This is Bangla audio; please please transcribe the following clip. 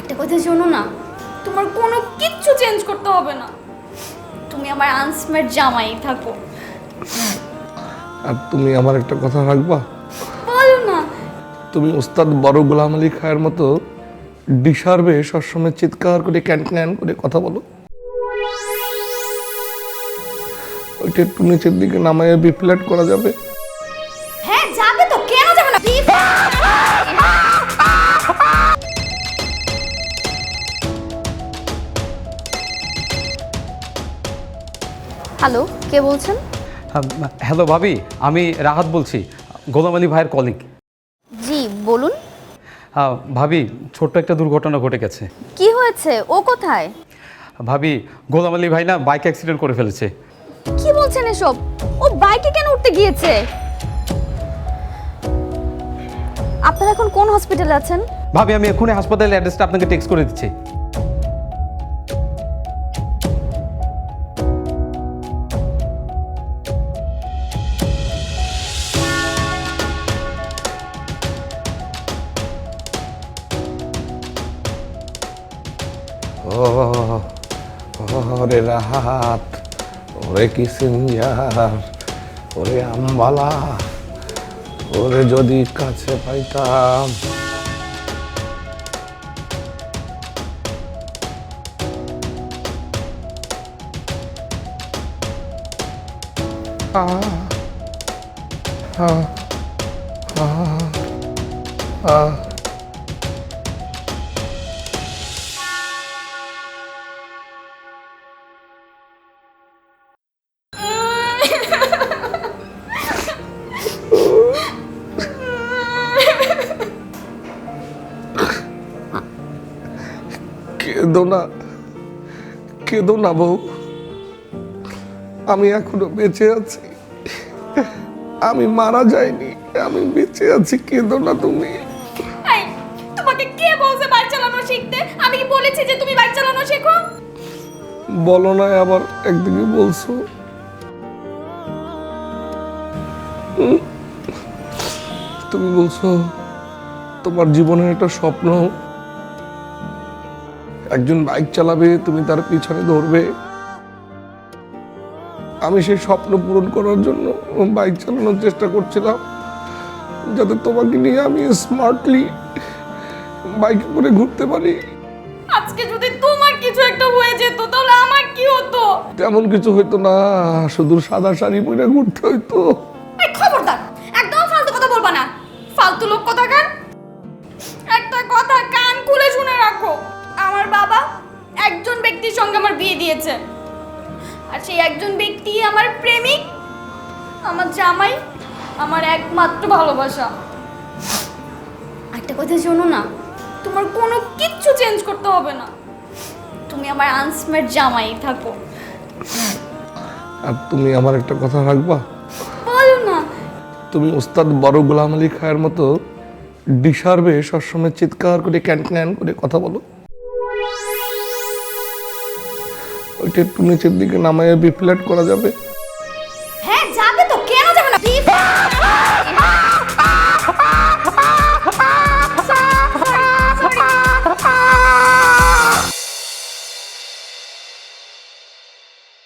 একটা কথা শোনো না, তোমার কোনো কিচ্ছু চেঞ্জ করতে হবে না। তুমি আমার আনস্মার্ট জামাই থাকো। আর তুমি আমার একটা কথা রাখবা? বলো না। তুমি ওস্তাদ বড় গোলাম আলী খায়ের মতো ডিসার্ভে সবসময় চিৎকার করে ক্যান ক্যান করে কথা বলো। ওইটা একটু নিচের দিকে নামায় বি ফ্ল্যাট করা যাবে? হ্যাঁ যাবে তো, কেন যাবে না? হ্যালো, কে বলছেন? হ্যালো ভাবি, আমি রাহাত বলছি, গোলাম আলী ভাইয়ের কলিগ। জি বলুন। ভাবি, ছোট্ট একটা দুর্ঘটনা ঘটে গেছে। কি হয়েছে? ও কোথায়? ভাবি, গোলাম আলী ভাই না বাইক অ্যাক্সিডেন্ট করে ফেলেছে। কি বলছেন এসব? ও বাইকে কেন উঠতে গিয়েছে? আপনারা এখন কোন হসপিটালে আছেন? ভাবি, আমি এখনই হাসপাতালের অ্যাড্রেসটা আপনাকে টেক্সট করে দিচ্ছি। ওরে রাহাত, ওরে কিসিঞ্জার, ওরে আম্বালা, ওরে যদি কাছে পাইতাম। কেঁদো না, কেঁদো না বউ, আমি এখনো বেঁচে আছি, আমি মারা যাইনি, আমি বেঁচে আছি, কেঁদো না তুমি। এই, তোমাকে কে বলছে বাইক চালানো শিখতে? আমি কি বলেছি যে তুমি বাইক চালানো শেখো? বলো না, আবার একদিকে বলছো। তুমি বলছো তোমার জীবনের একটা স্বপ্ন, একজন বাইক চালাবে, তুমি তার পিছনে ধরবে। আমি সেই স্বপ্ন পূরণ করার জন্য বাইক চালানোর চেষ্টা করছিলাম, যাতে তোমাকে নিয়ে আমি স্মার্টলি বাইকে করে ঘুরতে পারি। আজকে যদি তোমার কিছু একটা হয়ে যেত তাহলে আমার কি হতো? তেমন কিছু হইতো না, শুধু সাদা শাড়ি পরে ঘুরতে হইতো। এই খবরদার, একদম ফালতু কথা বলবা না। ফালতু লোক কথাকার। একটা কথা কান খুলে শুনে রাখো। আমার বাবা একজন ব্যক্তির সঙ্গে আমার বিয়ে দিয়েছে, আর সেই একজন ব্যক্তি আমার প্রেমিক, আমার জামাই, আমার একমাত্র ভালোবাসা। একটা কথা শোনো না, তোমার কোনো কিচ্ছু চেঞ্জ করতে হবে না। তুমি আমার আনস্মার্ট জামাই থাকো। আর তুমি আমার একটা কথা রাখবা? বলো না। তুমি ওস্তাদ বড় গোলাম আলী খায়ের মতো ডিসার্ভে সবসময় চিৎকার করে ক্যান ক্যান করে কথা বলো। ওইটা একটু নিচের দিকে নামায় বি ফ্ল্যাট করা যাবে? হ্যাঁ যাবে তো, কেন যাবে না?